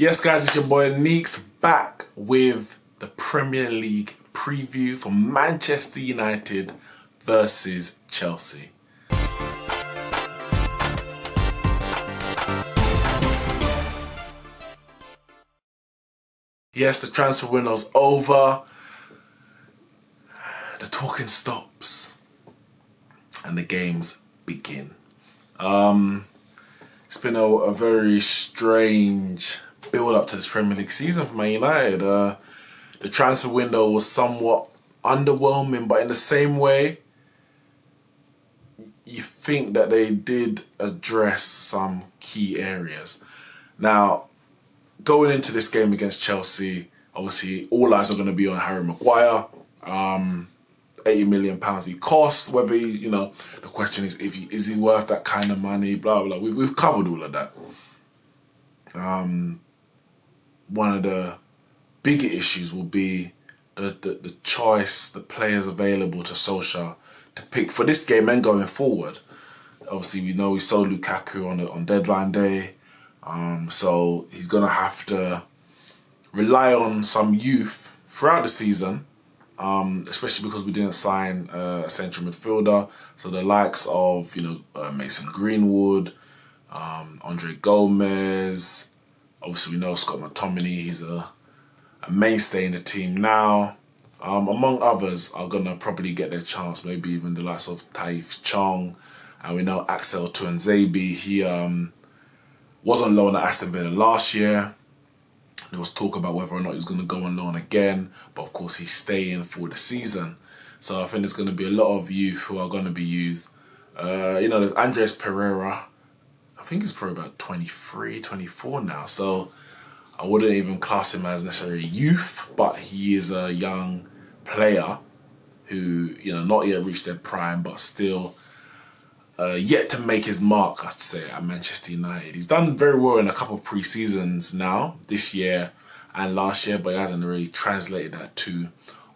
Yes, guys, it's your boy Neeks back with the Premier League preview for Manchester United versus Chelsea. Yes, the transfer window's over. The talking stops and the games begin. It's been a very strange build up to this Premier League season for Man United. The transfer window was somewhat underwhelming, but in the same way, you think that they did address some key areas. Now, going into this game against Chelsea, obviously all eyes are going to be on Harry Maguire. £80 million he costs. Whether he, the question is is he worth that kind of money? Blah blah. We've covered all of that. One of the bigger issues will be the choice, the players available to Solskjaer to pick for this game and going forward. Obviously, we know we sold Lukaku on deadline day, so he's gonna have to rely on some youth throughout the season, especially because we didn't sign a central midfielder. So the likes of Mason Greenwood, Andre Gomez. Obviously, we know Scott McTominay. He's a mainstay in the team now. Among others are gonna probably get their chance. Maybe even the likes of Taif Chong, and we know Axel Tuanzebe. He was on loan at Aston Villa last year. There was talk about whether or not he's going to go on loan again, but of course he's staying for the season. So I think there's going to be a lot of youth who are going to be used. There's Andres Pereira. I think he's probably about 23, 24 now. So I wouldn't even class him as necessarily youth, but he is a young player who, not yet reached their prime, but still yet to make his mark, I'd say, at Manchester United. He's done very well in a couple of pre-seasons now, this year and last year, but he hasn't really translated that to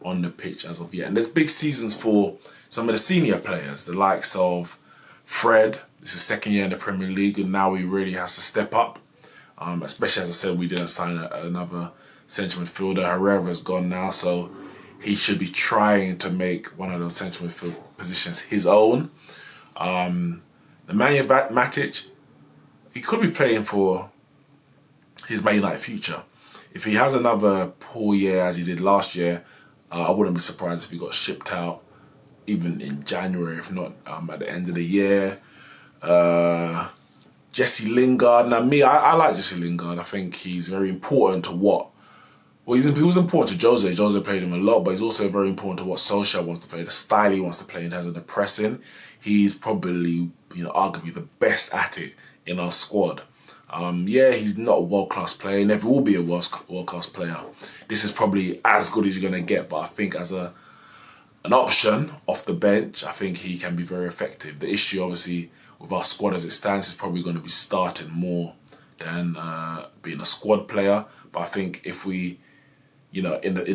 on the pitch as of yet. And there's big seasons for some of the senior players, the likes of Fred. This is his second year in the Premier League, and now he really has to step up. Especially, as I said, we didn't sign another central midfielder. Herrera's gone now, so he should be trying to make one of those central midfield positions his own. Nemanja Matic, he could be playing for his Man United future. If he has another poor year as he did last year, I wouldn't be surprised if he got shipped out even in January, if not at the end of the year. Jesse Lingard. Now, I like Jesse Lingard. I think he's very important to he was important to Jose. Jose played him a lot, but he's also very important to what Solskjaer wants to play, the style he wants to play in terms of the pressing. He's probably, arguably the best at it in our squad. He's not a world-class player. He never will be a world-class player. This is probably as good as you're going to get, but I think as an option off the bench, I think he can be very effective. The issue, obviously, with our squad as it stands is probably going to be starting more than being a squad player. But I think if we, in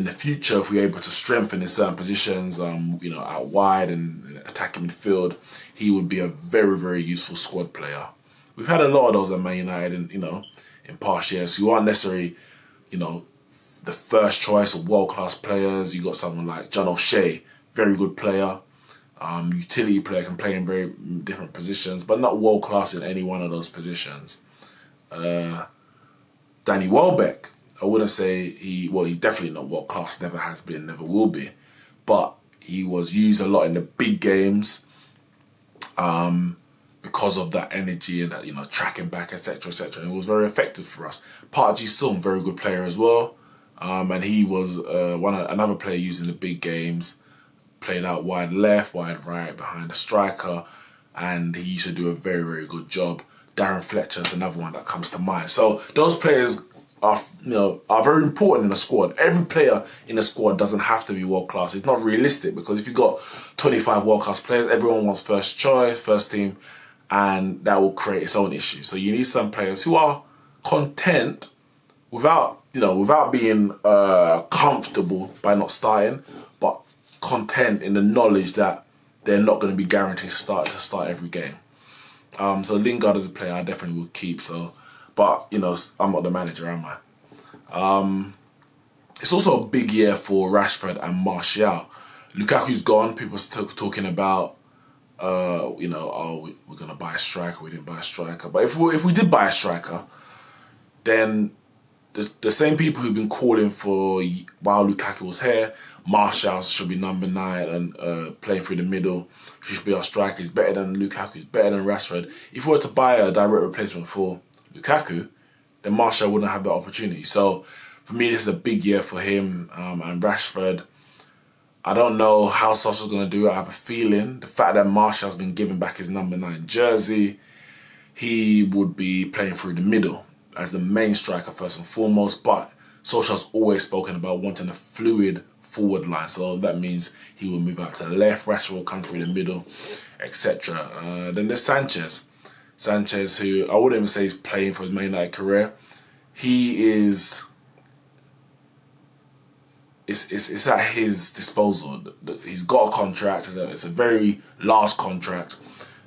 the future, if we're able to strengthen in certain positions, out wide and attacking midfield, he would be a very, very useful squad player. We've had a lot of those at Man United, in past years who aren't necessarily, the first choice of world-class players. You got someone like John O'Shea, very good player, utility player, can play in very different positions, but not world-class in any one of those positions. Danny Welbeck, I wouldn't say he's definitely not world class, never has been, never will be. But he was used a lot in the big games because of that energy and that, tracking back, etc., etc. And it was very effective for us. Park Ji-sung, very good player as well. And he was another player used in the big games, played out wide left, wide right, behind the striker, and he used to do a very, very good job. Darren Fletcher is another one that comes to mind. So those players are very important in a squad. Every player in a squad doesn't have to be world class. It's not realistic, because if you've got 25 world class players, everyone wants first choice, first team, and that will create its own issues. So you need some players who are content without being comfortable by not starting, but content in the knowledge that they're not going to be guaranteed to start every game. So Lingard as a player, I definitely would keep. So, But, you know, I'm not the manager, am I? It's also a big year for Rashford and Martial. Lukaku's gone. People are talking about, you know, oh, we're going to buy a striker. We didn't buy a striker. But if we did buy a striker, then the same people who've been calling for while Lukaku was here, Martial should be number 9 and playing through the middle. He should be our striker. He's better than Lukaku. He's better than Rashford. If we were to buy a direct replacement for Lukaku, then Martial wouldn't have that opportunity. So for me, this is a big year for him and Rashford. I don't know how Solskjaer's going to do it. I have a feeling the fact that Martial's been given back his number 9 jersey, he would be playing through the middle as the main striker first and foremost. But Solskjaer's always spoken about wanting a fluid forward line. So that means he will move out to the left, Rashford will come through the middle, etc. Then there's Sanchez. Sanchez, who I wouldn't even say he's playing for his Man United career. He is... It's at his disposal. He's got a contract. It's a very large contract.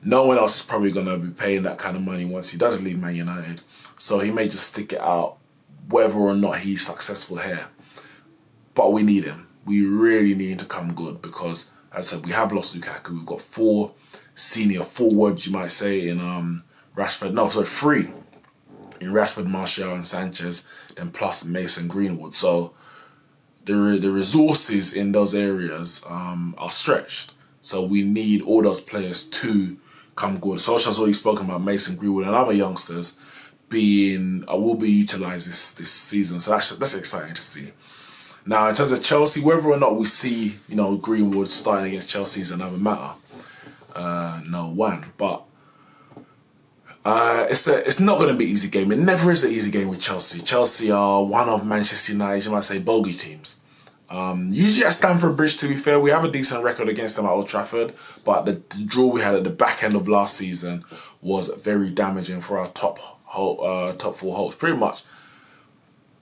No one else is probably going to be paying that kind of money once he does leave Man United. So he may just stick it out whether or not he's successful here. But we need him. We really need him to come good because, as I said, we have lost Lukaku. We've got 4 senior forwards, you might say, in Rashford. No, sorry, 3 in Rashford, Martial and Sanchez, then plus Mason Greenwood. So the resources in those areas are stretched. So we need all those players to come good. Solskjaer's already spoken about Mason Greenwood and other youngsters will be utilised this season. So that's exciting to see. Now, in terms of Chelsea, whether or not we see, you know, Greenwood starting against Chelsea is another matter. No one, but it's not going to be an easy game. It never is an easy game with Chelsea. Chelsea are one of Manchester United, you might say, bogey teams. Usually at Stamford Bridge, to be fair, we have a decent record against them at Old Trafford, but the draw we had at the back end of last season was very damaging for our top 4 hopes. Pretty much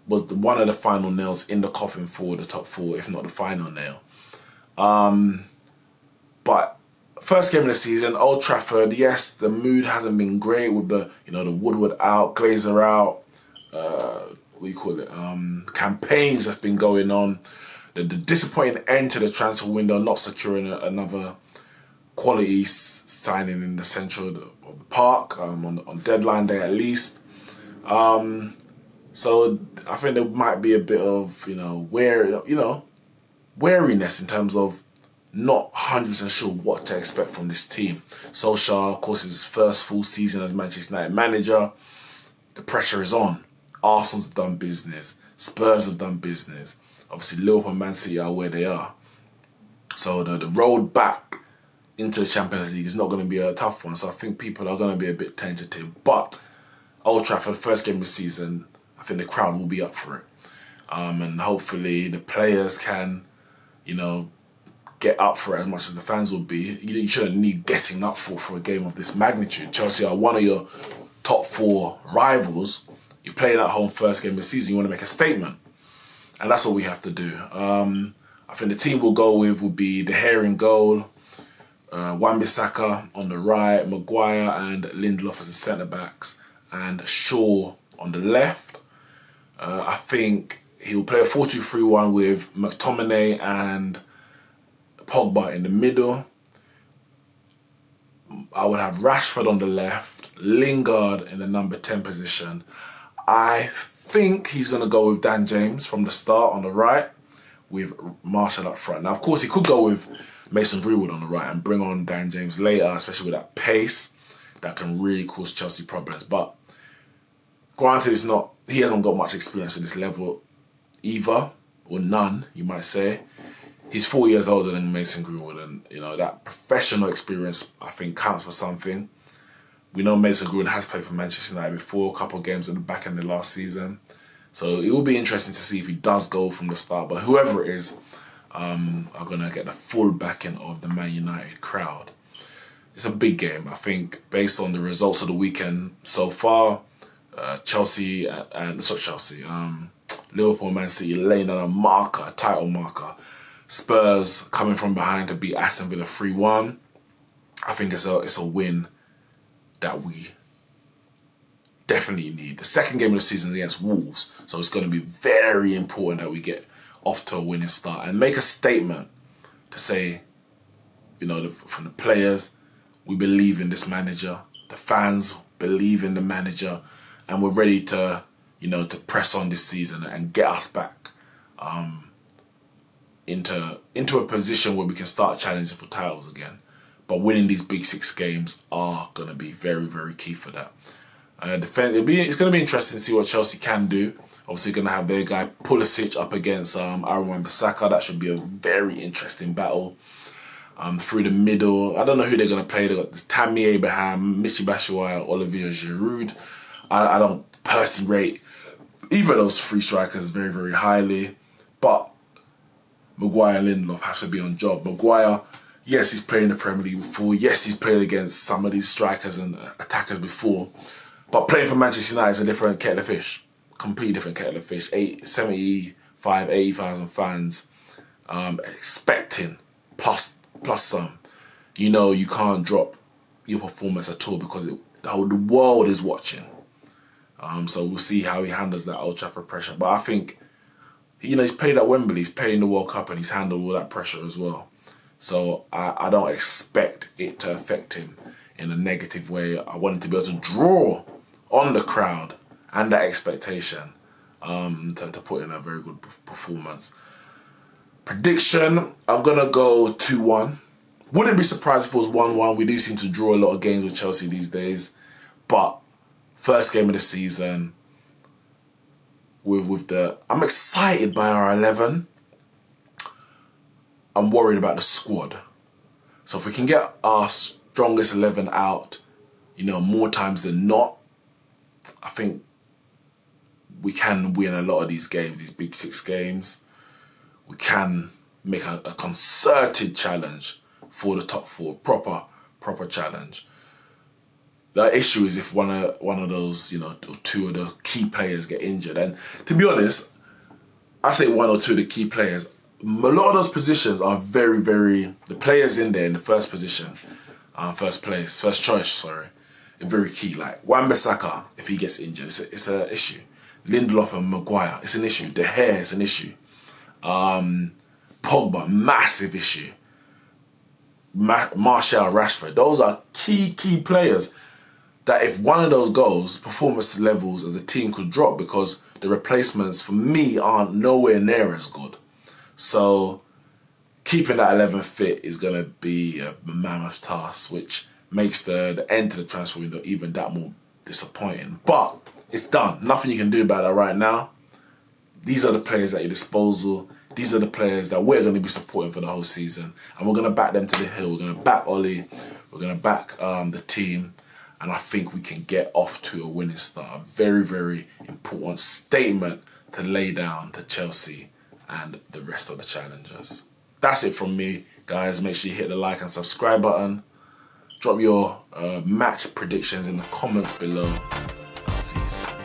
was one of the final nails in the coffin for the top 4, if not the final nail. But first game of the season, Old Trafford, yes, the mood hasn't been great with the Woodward out, Glazer out, campaigns that's been going on. The disappointing end to the transfer window, not securing another quality signing in the central of the park on deadline day at least. So I think there might be a bit of wariness in terms of not 100% sure what to expect from this team. Solskjaer, of course, his first full season as Manchester United manager. The pressure is on. Arsenal's done business. Spurs have done business. Obviously, Liverpool and Man City are where they are. So the road back into the Champions League is not going to be a tough one. So I think people are going to be a bit tentative. But Old Trafford, first game of the season, I think the crowd will be up for it. And hopefully the players can, get up for it as much as the fans will be. You shouldn't need getting up for a game of this magnitude. Chelsea are one of your top 4 rivals. You're playing at home first game of the season. You want to make a statement. And that's what we have to do. I think the team we'll go with will be De Gea in goal, Wan-Bissaka on the right, Maguire and Lindelof as the centre-backs, and Shaw on the left. I think he'll play a 4-2-3-1 with McTominay and Pogba in the middle. I would have Rashford on the left, Lingard in the number 10 position. I think he's going to go with Dan James from the start on the right with Martial up front. Now, of course, he could go with Mason Greenwood on the right and bring on Dan James later, especially with that pace that can really cause Chelsea problems. But granted, he hasn't got much experience at this level either, or none, you might say. He's 4 years older than Mason Greenwood, and that professional experience, I think, counts for something. We know Mason Greenwood has played for Manchester United before, a couple of games at the back end of last season. So it will be interesting to see if he does go from the start. But whoever it is, are going to get the full backing of the Man United crowd. It's a big game. I think based on the results of the weekend so far, Liverpool and Man City laying down a title marker. Spurs coming from behind to beat Aston Villa 3-1. I think it's a win that we definitely need. The second game of the season is against Wolves, so it's going to be very important that we get off to a winning start and make a statement to say, you know, from the players, we believe in this manager. The fans believe in the manager, and we're ready to, you know, to press on this season and get us back into a position where we can start challenging for titles again. But winning these big 6 games are going to be very, very key for that. It's going to be interesting to see what Chelsea can do. Obviously, going to have their guy Pulisic up against Aaron Wan-Bissaka. That should be a very interesting battle. Through the middle, I don't know who they're going to play. They've got this Tammy Abraham, Michy Batshuayi, Olivier Giroud. I don't personally rate either of those 3 strikers very, very highly. But Maguire and Lindelof have to be on job. Maguire, yes, he's played in the Premier League before. Yes, he's played against some of these strikers and attackers before. But playing for Manchester United is a different kettle of fish. Completely different kettle of fish. 80,000 fans expecting plus some. You know you can't drop your performance at all because the world is watching. So we'll see how he handles that Old Trafford pressure. But I think, you know, he's played at Wembley, he's played in the World Cup, and he's handled all that pressure as well. So I don't expect it to affect him in a negative way. I want him to be able to draw on the crowd and that expectation to put in a very good performance. Prediction, I'm going to go 2-1. Wouldn't be surprised if it was 1-1. We do seem to draw a lot of games with Chelsea these days. But first game of the season, I'm excited by our 11. I'm worried about the squad. So if we can get our strongest 11 out, you know, more times than not, I think we can win a lot of these games, these big 6 games. We can make a concerted challenge for the top 4, proper challenge. The issue is if one of those, you know, 2 of the key players get injured. And to be honest, I say 1 or 2 of the key players. A lot of those positions are very, very, the players in there in the first position, first choice, are very key. Like Wan-Bissaka, if he gets injured, it's an issue. Lindelof and Maguire, it's an issue. De Gea, it's an issue. Pogba, massive issue. Martial, Rashford, those are key players that if one of those goes, performance levels as a team could drop because the replacements for me aren't nowhere near as good. So keeping that 11 fit is going to be a mammoth task, which makes the end to the transfer window even that more disappointing. But it's done. Nothing you can do about that right now. These are the players at your disposal. These are the players that we're going to be supporting for the whole season. And we're going to back them to the hill. We're going to back Ollie. We're going to back the team. And I think we can get off to a winning start. A very, very important statement to lay down to Chelsea and the rest of the challengers. That's it from me, guys. Make sure you hit the like and subscribe button. Drop your match predictions in the comments below. I'll see you soon.